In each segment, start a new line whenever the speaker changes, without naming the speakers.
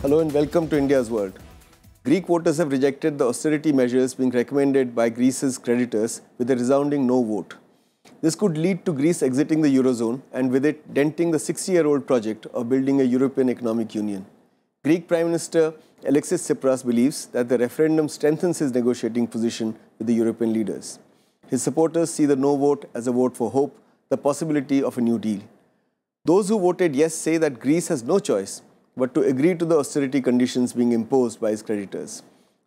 Hello and welcome to India's World. Greek voters have rejected the austerity measures being recommended by Greece's creditors with a resounding no vote. This could lead to Greece exiting the Eurozone and with it denting the 60-year-old project of building a European Economic Union. Greek Prime Minister Alexis Tsipras believes that the referendum strengthens his negotiating position with the European leaders. His supporters see the no vote as a vote for hope, the possibility of a new deal. Those who voted yes say that Greece has no choice but to agree to the austerity conditions being imposed by its creditors.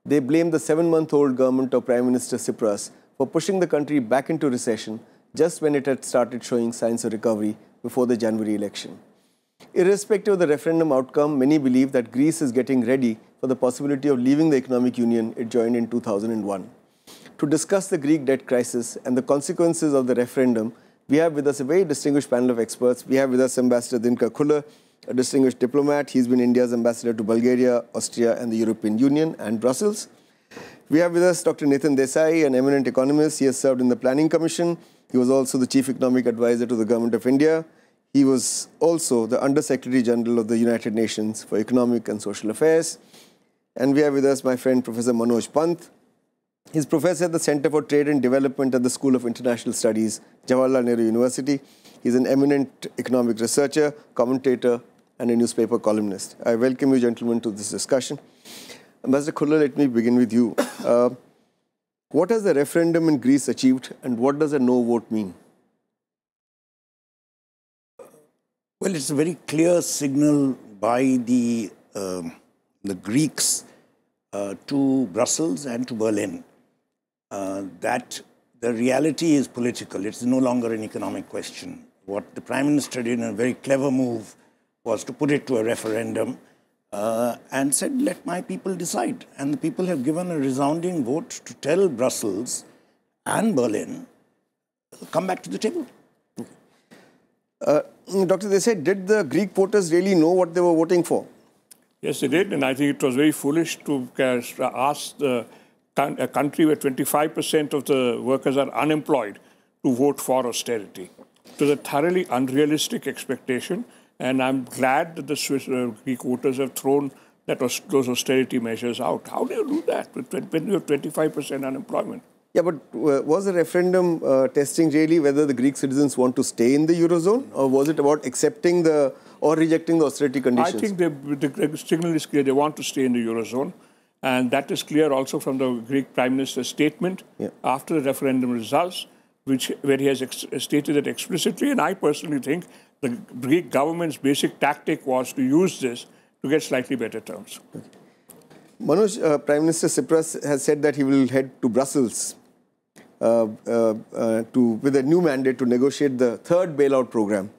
They blame the 7-month-old government of Prime Minister Tsipras for pushing the country back into recession just when it had started showing signs of recovery before the January election. Irrespective of the referendum outcome, many believe that Greece is getting ready for the possibility of leaving the economic union it joined in 2001. To discuss the Greek debt crisis and the consequences of the referendum, we have with us a very distinguished panel of experts. We have with us Ambassador Dinkar Khuller, a distinguished diplomat. He's been India's ambassador to Bulgaria, Austria, and the European Union and Brussels. We have with us Dr. Nitin Desai, an eminent economist. He has served in the Planning Commission. He was also the Chief Economic Advisor to the Government of India. He was also the Under Secretary General of the United Nations for Economic and Social Affairs. And we have with us my friend Professor Manoj Pant. He's professor at the Center for Trade and Development at the School of International Studies, Jawaharlal Nehru University. He's an eminent economic researcher, commentator, and a newspaper columnist. I welcome you, gentlemen, to this discussion. Ambassador Khuller, let me begin with you. What has the referendum in Greece achieved, and what does a no vote mean?
Well, it's a very clear signal by the Greeks to Brussels and to Berlin that the reality is political. It's no longer an economic question. What the Prime Minister did in a very clever move was to put it to a referendum and said, let my people decide. And the people have given a resounding vote to tell Brussels and Berlin, come back to the table.
Dr. Desai, did the Greek voters really know what they were voting for?
Yes, they did, and I think it was very foolish to ask a country where 25% of the workers are unemployed to vote for austerity. It was a thoroughly unrealistic expectation, and I'm glad that the Greek voters have thrown those austerity measures out. How do you do that when you have 25% unemployment?
Yeah, but was the referendum testing really whether the Greek citizens want to stay in the Eurozone, or was it about accepting or rejecting the austerity conditions?
I think the signal is clear. They want to stay in the Eurozone. And that is clear also from the Greek Prime Minister's statement after the referendum results, where he has stated that explicitly. And I personally think the Greek government's basic tactic was to use this to get slightly better terms.
Okay. Manoj, Prime Minister Tsipras has said that he will head to Brussels with a new mandate to negotiate the third bailout program.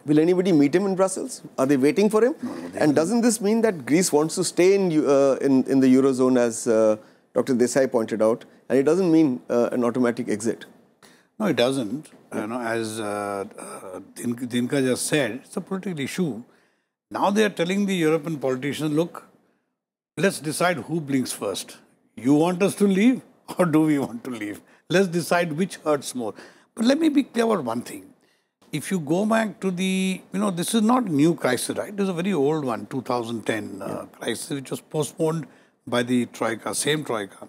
Will anybody meet him in Brussels? Are they waiting for him?
No,
and doesn't this mean that Greece wants to stay in the Eurozone, as Dr. Desai pointed out, and it doesn't mean an automatic exit?
No, it doesn't. You know, as Dinkar just said, it's a political issue. Now they are telling the European politicians, look, let's decide who blinks first. You want us to leave, or do we want to leave? Let's decide which hurts more. But let me be clear about one thing. If you go back to this is not a new crisis, right? This is a very old one, 2010 crisis, which was postponed by the Troika, same Troika.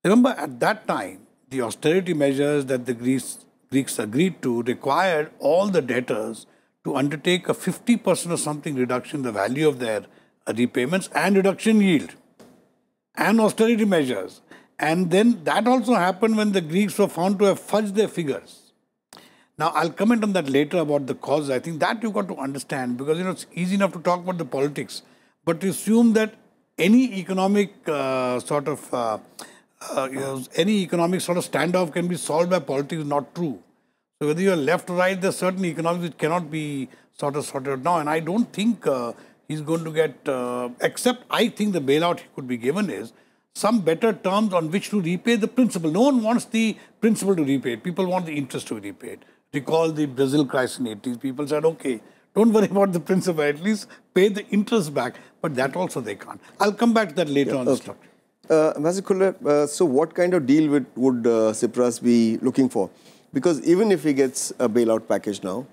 Remember, at that time, the austerity measures that the Greeks agreed to required all the debtors to undertake a 50% or something reduction in the value of their repayments and reduction yield and austerity measures. And then that also happened when the Greeks were found to have fudged their figures. Now, I'll comment on that later about the causes. I think that you've got to understand because, it's easy enough to talk about the politics. But to assume that any economic standoff can be solved by politics is not true. So whether you're left or right, there's certain economics which cannot be sorted out now. And I don't think he's going to get, except I think the bailout he could be given is some better terms on which to repay the principal. No one wants the principal to repay it. People want the interest to be repaid. Recall the Brazil crisis in the 80s. People said, okay, don't worry about the principal, at least pay the interest back. But that also they can't. I'll come back to that later on the structure.
Ambassador Khuller, so what kind of deal would Tsipras be looking for? Because even if he gets a bailout package now,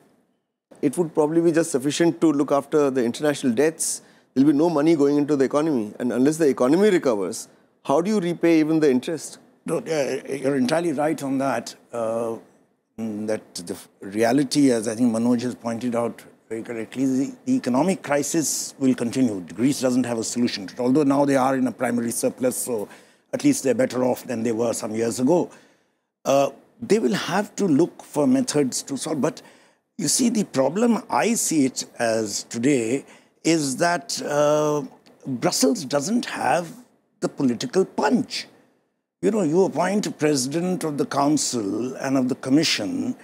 it would probably be just sufficient to look after the international debts, there will be no money going into the economy. And unless the economy recovers, how do you repay even the interest?
No, you're entirely right on that. That the reality, as I think Manoj has pointed out very correctly, the economic crisis will continue. Greece doesn't have a solution to it, although now they are in a primary surplus, so at least they're better off than they were some years ago. They will have to look for methods to solve. But you see, the problem I see it as today is that Brussels doesn't have the political punch. You know, you appoint a president of the council and of the commission.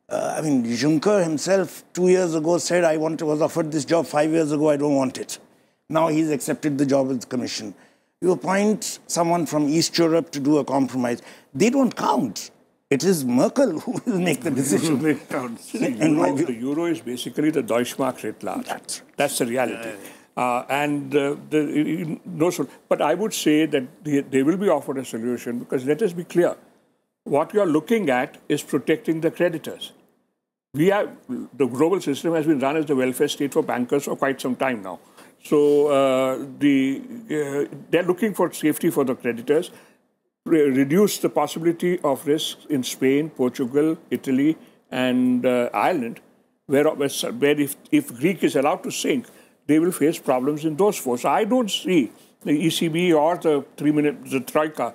I mean, Juncker himself 2 years ago said, was offered this job 5 years ago, I don't want it. Now he's accepted the job of the commission. You appoint someone from East Europe to do a compromise. They don't count. It is Merkel who will make the decision.
The euro is basically the Deutschmark writ large. That's the reality. But I would say that they will be offered a solution, because let us be clear. What you are looking at is protecting the creditors. The global system has been run as the welfare state for bankers for quite some time now. So they're looking for safety for the creditors, reduce the possibility of risks in Spain, Portugal, Italy, and Ireland, where if Greek is allowed to sink, they will face problems in those four. So I don't see the ECB or the Troika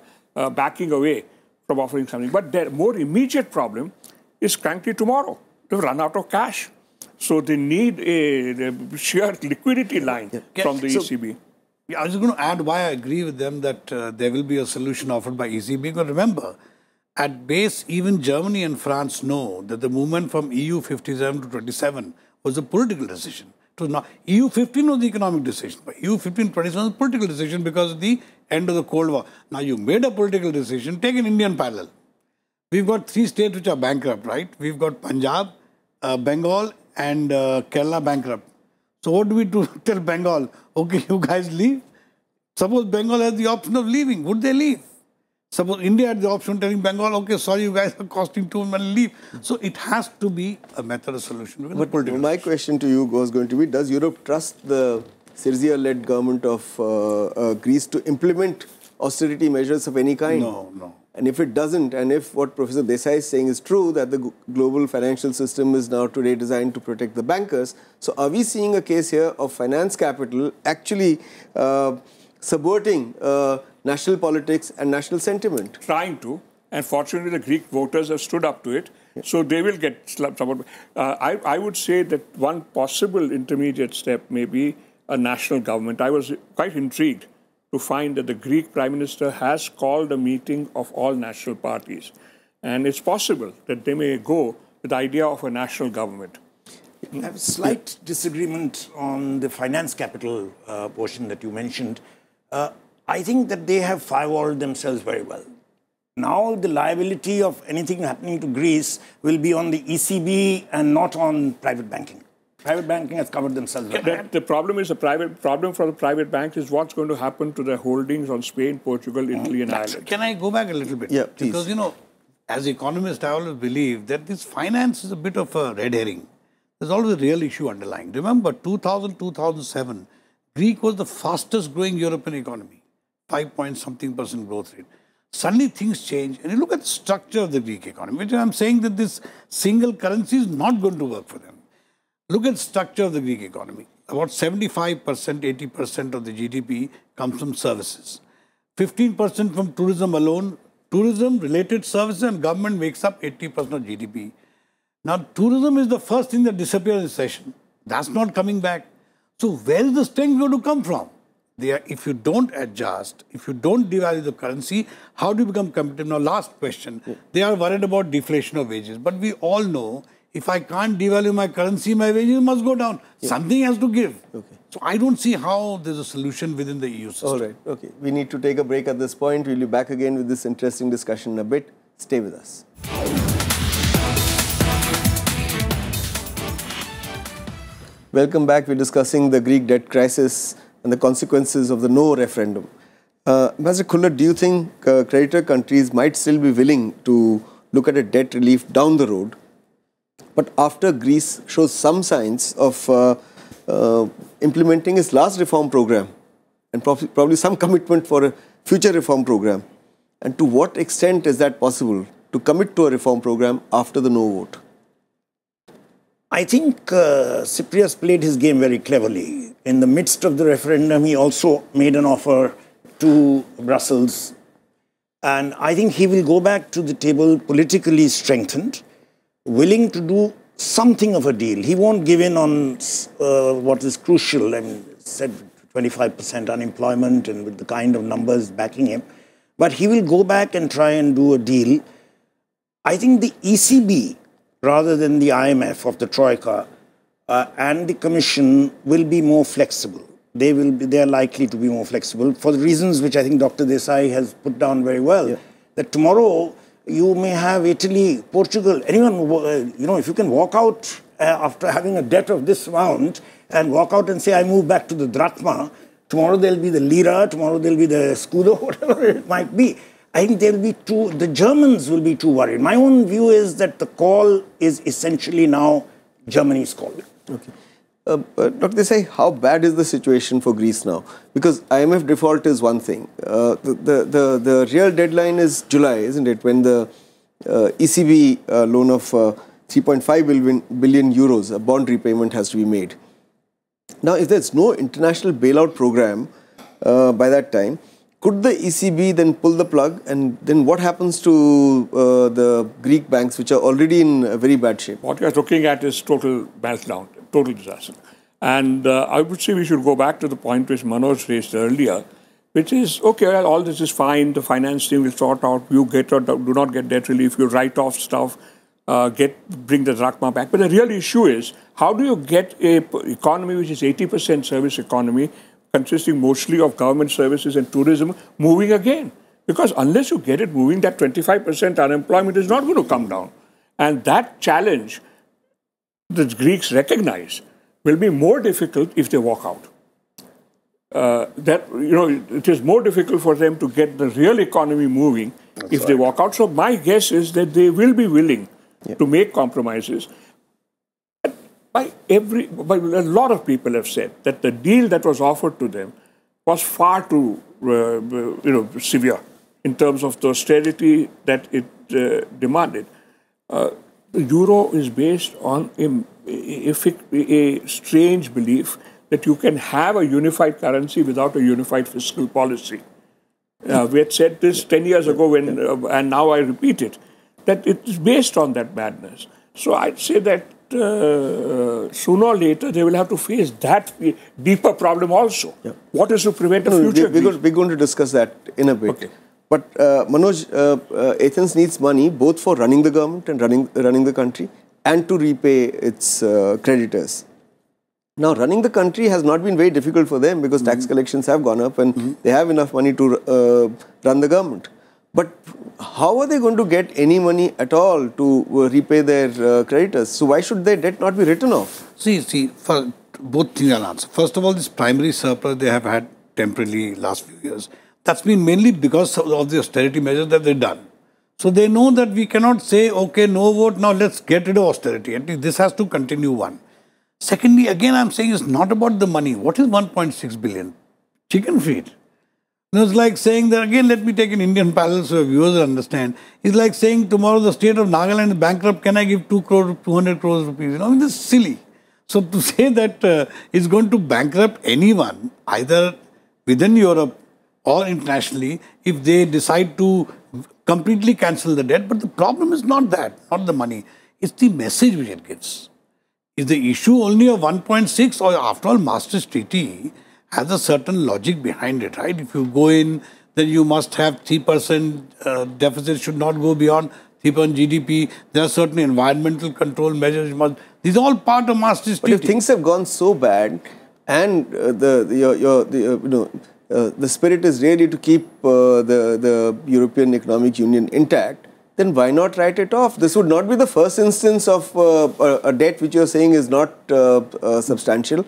backing away from offering something. But their more immediate problem is frankly tomorrow. They've run out of cash. So they need a sheer liquidity line from the ECB.
I was going to add why I agree with them that there will be a solution offered by ECB. Because remember, at base, even Germany and France know that the movement from EU 57 to 27 was a political decision. It was not, EU 15 was the economic decision, but EU 15 to 27 was a political decision because of the end of the Cold War. Now you made a political decision, take an Indian parallel. We've got 3 states which are bankrupt, right? We've got Punjab, Bengal and Kerala bankrupt. So what do we do? Tell Bengal, okay, you guys leave. Suppose Bengal has the option of leaving, would they leave? Suppose India had the option of telling Bengal, okay, sorry, you guys are costing too much, leave. So it has to be a method of solution.
But my question to you was going to be, does Europe trust the Syriza-led government of Greece to implement austerity measures of any kind?
No.
And if it doesn't, and if what Professor Desai is saying is true, that the global financial system is now today designed to protect the bankers, so are we seeing a case here of finance capital actually subverting national politics and national sentiment?
Trying to, and fortunately the Greek voters have stood up to it, so they will get supported. I would say that one possible intermediate step may be a national government. I was quite intrigued to find that the Greek Prime Minister has called a meeting of all national parties. And it's possible that they may go with the idea of a national government.
I have a slight disagreement on the finance capital portion that you mentioned. I think that they have firewalled themselves very well. Now the liability of anything happening to Greece will be on the ECB and not on private banking. Private banking has covered themselves.
The problem is problem for the private banks is what's going to happen to their holdings on Spain, Portugal, Italy, and Ireland.
Can I go back a little bit?
Yeah, please.
Because, you know, as economist, I always believe that this finance is a bit of a red herring. There's always a real issue underlying. Remember, 2000-2007, Greek was the fastest growing European economy, 5-point-something% growth rate. Suddenly things change, and you look at the structure of the Greek economy, which I'm saying that this single currency is not going to work for them. Look at the structure of the Greek economy. About 75%, 80% of the GDP comes from services. 15% from tourism alone. Tourism-related services and government makes up 80% of GDP. Now, tourism is the first thing that disappears in recession. That's not coming back. So, where is the strength going to come from? If you don't adjust, if you don't devalue the currency, how do you become competitive? Now, last question. They are worried about deflation of wages. But we all know, if I can't devalue my currency, my wages must go down. Something has to give.
Okay.
So I don't see how there's a solution within the EU system.
All right. Okay. We need to take a break at this point. We'll be back again with this interesting discussion in a bit. Stay with us. Welcome back. We're discussing the Greek debt crisis and the consequences of the no referendum. Mr. Khuller, do you think creditor countries might still be willing to look at a debt relief down the road? But after Greece shows some signs of implementing its last reform program and probably some commitment for a future reform program? And to what extent is that possible to commit to a reform program after the no vote?
I think Cyprius played his game very cleverly. In the midst of the referendum, he also made an offer to Brussels. And I think he will go back to the table politically strengthened, willing to do something of a deal. He won't give in on what is crucial. I mean, said 25% unemployment and with the kind of numbers backing him. But he will go back and try and do a deal. I think the ECB, rather than the IMF of the Troika, and the Commission will be more flexible. They are likely to be more flexible for the reasons which I think Dr. Desai has put down very well. Yeah. That tomorrow you may have Italy, Portugal, anyone, if you can walk out after having a debt of this amount and walk out and say, I move back to the drachma, tomorrow there'll be the lira, tomorrow there'll be the scudo, whatever it might be. I think the Germans will be too worried. My own view is that the call is essentially now Germany's call.
Okay. Dr. Desai, how bad is the situation for Greece now? Because IMF default is one thing. The real deadline is July, isn't it? When the ECB loan of 3.5 billion euros, a bond repayment has to be made. Now, if there's no international bailout program by that time, could the ECB then pull the plug? And then what happens to the Greek banks, which are already in very bad shape?
What you're looking at is total meltdown, total disaster. And I would say we should go back to the point which Manoj raised earlier, which is, okay, well, all this is fine. The finance team will sort out. You do not get debt relief. You write off stuff, bring the drachma back. But the real issue is, how do you get an economy which is 80% service economy, consisting mostly of government services and tourism, moving again? Because unless you get it moving, that 25% unemployment is not going to come down. And that challenge, the Greeks recognize, will be more difficult if they walk out. It is more difficult for them to get the real economy moving if they walk out. So my guess is that they will be willing to make compromises. But a lot of people have said that the deal that was offered to them was far too severe in terms of the austerity that it demanded. The euro is based on a strange belief that you can have a unified currency without a unified fiscal policy. We had said this 10 years ago, and now I repeat it, that it is based on that madness. So I'd say that sooner or later they will have to face that deeper problem also. Yeah. What is to prevent a future?
We're going to discuss that in a bit. Okay. But Manoj, Athens needs money both for running the government and running the country and to repay its creditors. Now, running the country has not been very difficult for them because tax collections have gone up and they have enough money to run the government. But how are they going to get any money at all to repay their creditors? So why should their debt not be written off?
See, for both things I'll answer. First of all, this primary surplus they have had temporarily last few years. That's been mainly because of the austerity measures that they've done. So they know that we cannot say, okay, no vote, now let's get rid of austerity. At least this has to continue, one. Secondly, again, I'm saying it's not about the money. What is 1.6 billion? Chicken feed. It's like saying that, again, let me take an Indian parallel so viewers understand. It's like saying tomorrow the state of Nagaland is bankrupt, can I give 200 crores rupees? This is silly. So to say that it's going to bankrupt anyone, either within Europe or internationally, if they decide to completely cancel the debt. But the problem is not that, not the money. It's the message which it gives. Is the issue only of 1.6 or after all, Maastricht Treaty has a certain logic behind it, right? If you go in, then you must have 3% deficit should not go beyond 3% GDP. There are certain environmental control measures. These are all part of Maastricht Treaty.
But if things have gone so bad and the spirit is really to keep the European Economic Union intact, then why not write it off? This would not be the first instance of a debt which you are saying is not substantial.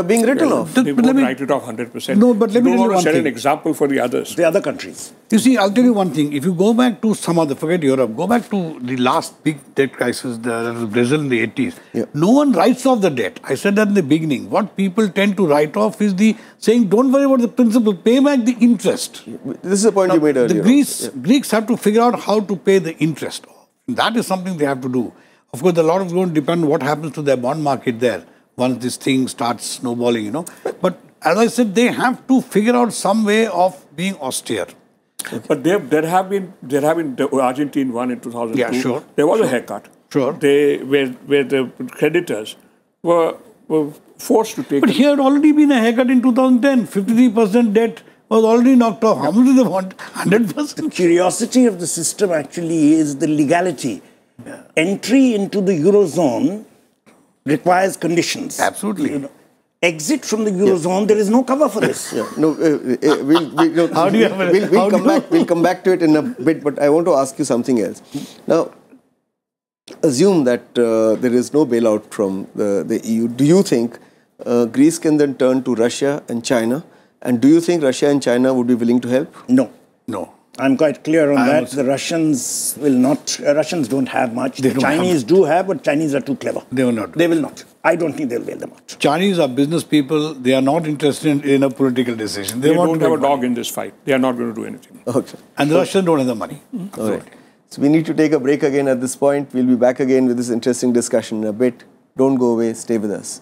being written off.
They won't write it off 100%.
No, but let me tell you one
set
thing.
an example for the others.
The other countries.
You see, I'll tell you one thing. If you go back to some other, forget Europe, go back to the last big debt crisis, that was Brazil in the 80s.
Yeah.
No one writes off the debt. I said that in the beginning. What people tend to write off is the saying, don't worry about the principal, pay back the interest.
This is a point you made earlier.
The Greeks have to figure out how to pay the interest. That is something they have to do. Of course, a lot of it is going to depend on what happens to their bond market there once this thing starts snowballing, you know. But as I said, they have to figure out some way of being austere.
But there have been the Argentine one in 2002.
Yeah, sure.
There was a haircut.
Sure.
Where the creditors were forced to take.
But here had already been a haircut in 2010. 53% debt was already knocked off. How much do they want? 100%.
The curiosity of the system actually is the legality. Yeah. Entry into the Eurozone requires conditions.
Absolutely.
You know, exit from the Eurozone, there is no cover for this.
No, we'll come back to it in a bit, but I want to ask you something else. Now, assume that there is no bailout from the EU. Do you think Greece can then turn to Russia and China? And do you think Russia and China would be willing to help?
No.
No.
I'm quite clear on that. The Russians will not. Russians don't have much. The Chinese do have, but Chinese are too clever.
They will not.
They will not. I don't think they'll bail them out.
Chinese are business people. They are not interested in a political decision.
They don't have a dog in this fight. They are not going to do anything.
Okay.
And the Russians don't have the money.
All right. So we need to take a break again at this point. We'll be back again with this interesting discussion in a bit. Don't go away. Stay with us.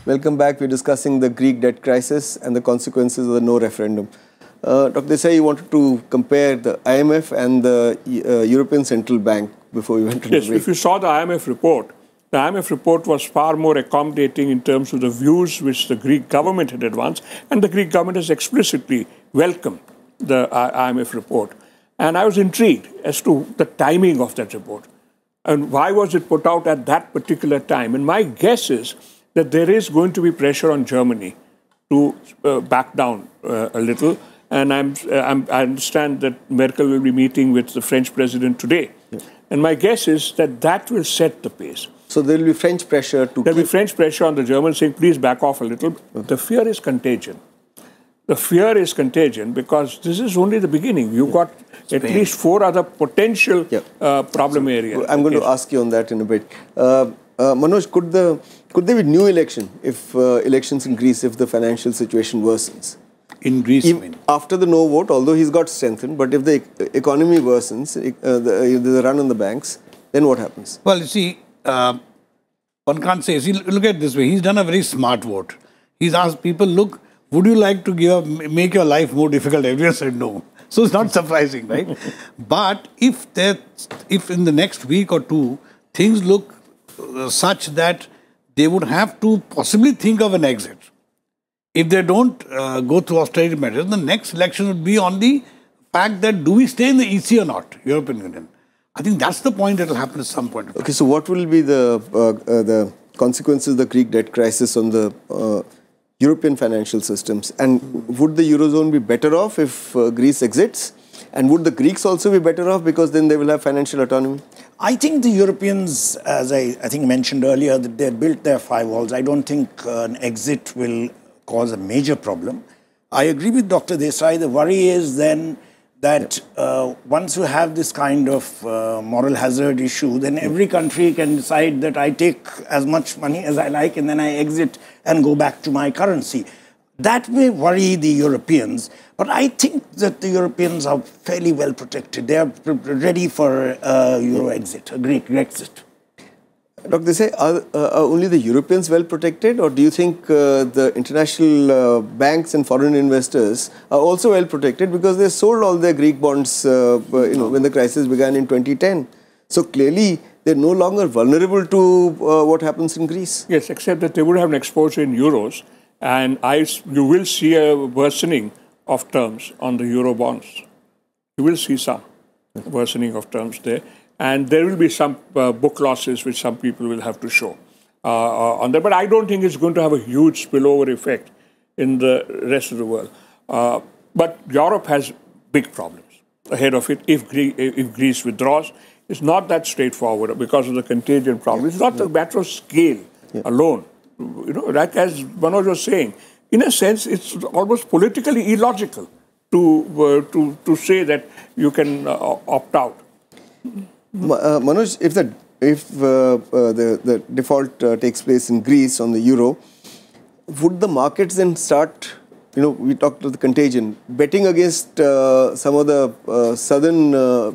Welcome back. We're discussing the Greek debt crisis and the consequences of the no referendum. Dr. Desai, you wanted to compare the IMF and the European Central Bank before we went to the break.
Yes, if you saw the IMF report was far more accommodating in terms of the views which the Greek government had advanced, and the Greek government has explicitly welcomed the IMF report. And I was intrigued as to the timing of that report. And why was it put out at that particular time? And my guess is that there is going to be pressure on Germany to back down a little. And I understand that Merkel will be meeting with the French president today. Yeah. And my guess is that that will set the pace.
So there will be French pressure to...
There will be French pressure on the Germans saying, please back off a little. Okay. The fear is contagion. The fear is contagion because this is only the beginning. You've got at least 4 other potential problem areas.
I'm going to ask you on that in a bit. Manoj, could there be new election if elections in Greece if the financial situation worsens?
In Greece,
after the no vote, although he's got strengthened, but if the economy worsens, there's a run on the banks, then what happens?
Well, you see, one can't say. See, look at it this way. He's done a very smart vote. He's asked people, look, would you like to make your life more difficult? Everyone said no. So it's not surprising, right? But if in the next week or two, things look such that they would have to possibly think of an exit. If they don't go through austerity measures, the next election would be on the fact that do we stay in the EC or not, European Union. I think that's the point that will happen at some point.
Okay, so what will be the consequences of the Greek debt crisis on the European financial systems? And would the Eurozone be better off if Greece exits? And would the Greeks also be better off because then they will have financial autonomy?
I think the Europeans, as I think mentioned earlier, that they built their firewalls. I don't think an exit will cause a major problem. I agree with Dr. Desai. The worry is then that once you have this kind of moral hazard issue, then every country can decide that I take as much money as I like and then I exit and go back to my currency. That may worry the Europeans, but I think that the Europeans are fairly well protected. They are ready for a Euro exit, a Greek exit.
Dr. Desai, are only the Europeans well protected, or do you think the international banks and foreign investors are also well protected because they sold all their Greek bonds when the crisis began in 2010? So clearly, they're no longer vulnerable to what happens in Greece.
Yes, except that they would have an exposure in euros, and you will see a worsening of terms on the euro bonds. You will see some worsening of terms there. And there will be some book losses which some people will have to show on that. But I don't think it's going to have a huge spillover effect in the rest of the world. But Europe has big problems ahead of it if Greece withdraws. It's not that straightforward because of the contagion problem. It's not a matter of scale alone. You know, like as Manoj was saying, in a sense, it's almost politically illogical to say that you can opt out.
Manoj, if the default takes place in Greece on the euro, would the markets then start, you know, we talked about the contagion, betting against some of the southern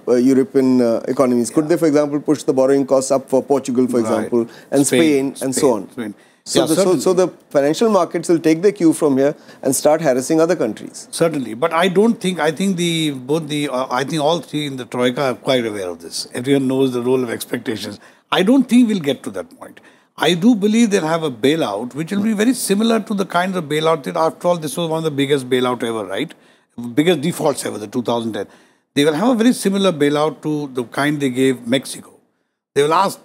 European economies? Could they, for example, push the borrowing costs up for Portugal, for example, and Spain and so on? Spain. So, so the financial markets will take the cue from here and start harassing other countries.
Certainly, but I don't think. I think I think all three in the troika are quite aware of this. Everyone knows the role of expectations. I don't think we'll get to that point. I do believe they'll have a bailout, which will be very similar to the kinds of bailout that, after all, this was one of the biggest bailout ever, right? Biggest defaults ever, the 2010. They will have a very similar bailout to the kind they gave Mexico. They will ask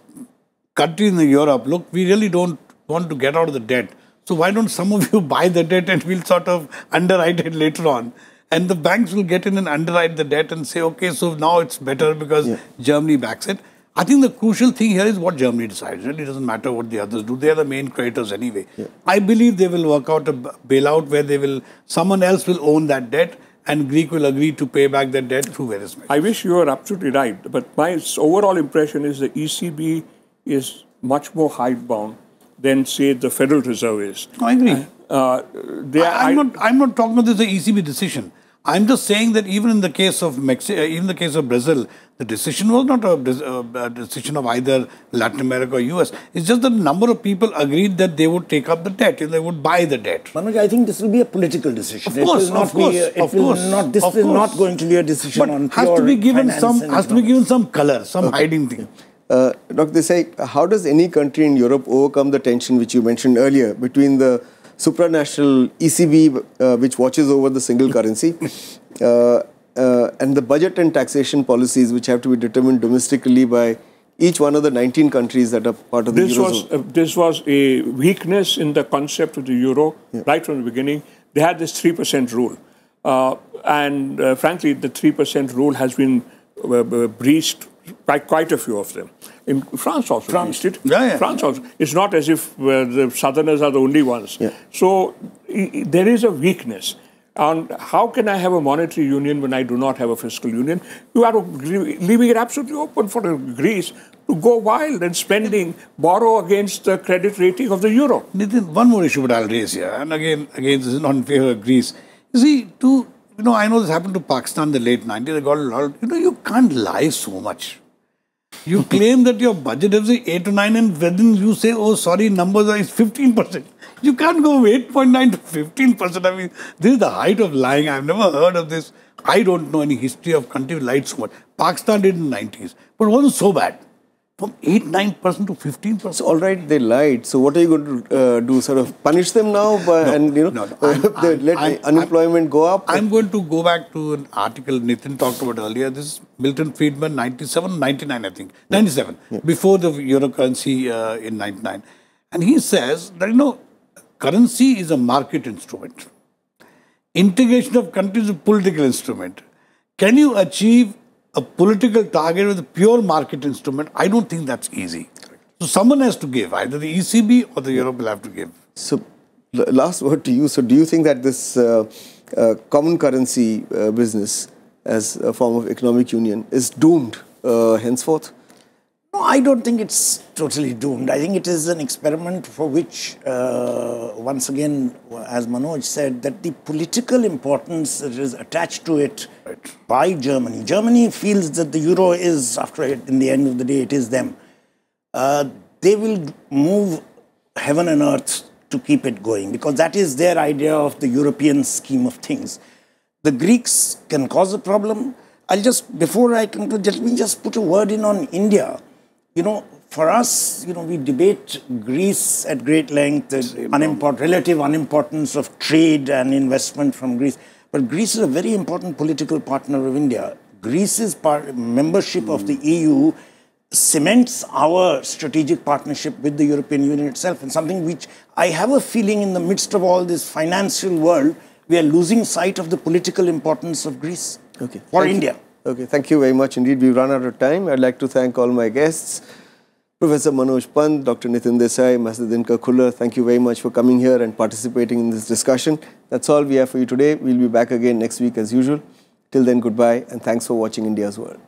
countries in Europe, look, we really don't want to get out of the debt. So why don't some of you buy the debt and we'll sort of underwrite it later on. And the banks will get in and underwrite the debt and say, okay, so now it's better because Germany backs it. I think the crucial thing here is what Germany decides. It really doesn't matter what the others do. They are the main creditors anyway. I believe they will work out a bailout where someone else will own that debt and Greek will agree to pay back that debt through various measures.
I wish you were absolutely right. But my overall impression is the ECB is much more hidebound than, say, the Federal Reserve is.
I agree. I'm not talking about this the ECB decision. I'm just saying that even in the case of even the case of Brazil, the decision was not a decision of either Latin America or US. It's just that a number of people agreed that they would take up the debt and they would buy the debt.
Manoj, I think this will be a political decision.
Of course,
This is not going to be a decision on pure
has to be given some color, some hiding thing.
Dr. Desai, how does any country in Europe overcome the tension which you mentioned earlier between the supranational ECB, which watches over the single currency, and the budget and taxation policies which have to be determined domestically by each one of the 19 countries that are part of the Eurozone?
This was a weakness in the concept of the Euro right from the beginning. They had this 3% rule. And frankly, the 3% rule has been breached by quite a few of them. In France also breached it. France also. It's not as if the Southerners are the only ones. So there is a weakness. And how can I have a monetary union when I do not have a fiscal union? You are leaving it absolutely open for Greece to go wild and borrow against the credit rating of the euro.
Nitin, one more issue that I'll raise here, and again, this is not in favor of Greece. You see, I know this happened to Pakistan in the late 90s. They got a lot. You can't lie so much. You claim that your budget is 8 to 9, and then you say, oh, sorry, numbers are 15%. You can't go 8.9 to 15%. I mean, this is the height of lying. I've never heard of this. I don't know any history of country lied so much. Pakistan did in the 90s, but it wasn't so bad. From 8-9% to 15%.
So, all right, they lied. So, what are you going to do? Sort of punish them now, let unemployment go up?
I'm going to go back to an article Nitin talked about earlier. This is Milton Friedman, 97, 99, I think, 97, before the euro currency in 99, and he says that currency is a market instrument. Integration of countries is a political instrument. Can you achieve a political target with a pure market instrument? I don't think that's easy. So someone has to give. Either the ECB or the Europe will have to give.
So, last word to you. So, do you think that this common currency business as a form of economic union is doomed henceforth?
No, I don't think it's totally doomed. I think it is an experiment for which, once again, as Manoj said, that the political importance that is attached to it by Germany. Germany feels that the euro is, in the end of the day, it is them. They will move heaven and earth to keep it going because that is their idea of the European scheme of things. The Greeks can cause a problem. Before I conclude, let me just put a word in on India. For us, we debate Greece at great length, the relative unimportance of trade and investment from Greece. But Greece is a very important political partner of India. Greece's membership of the EU cements our strategic partnership with the European Union itself, and something which I have a feeling in the midst of all this financial world, we are losing sight of the political importance of Greece for India.
Okay, thank you very much indeed. We've run out of time. I'd like to thank all my guests. Professor Manoj Pant, Dr. Nitin Desai, Master Dinkar Khuller, thank you very much for coming here and participating in this discussion. That's all we have for you today. We'll be back again next week as usual. Till then, goodbye and thanks for watching India's World.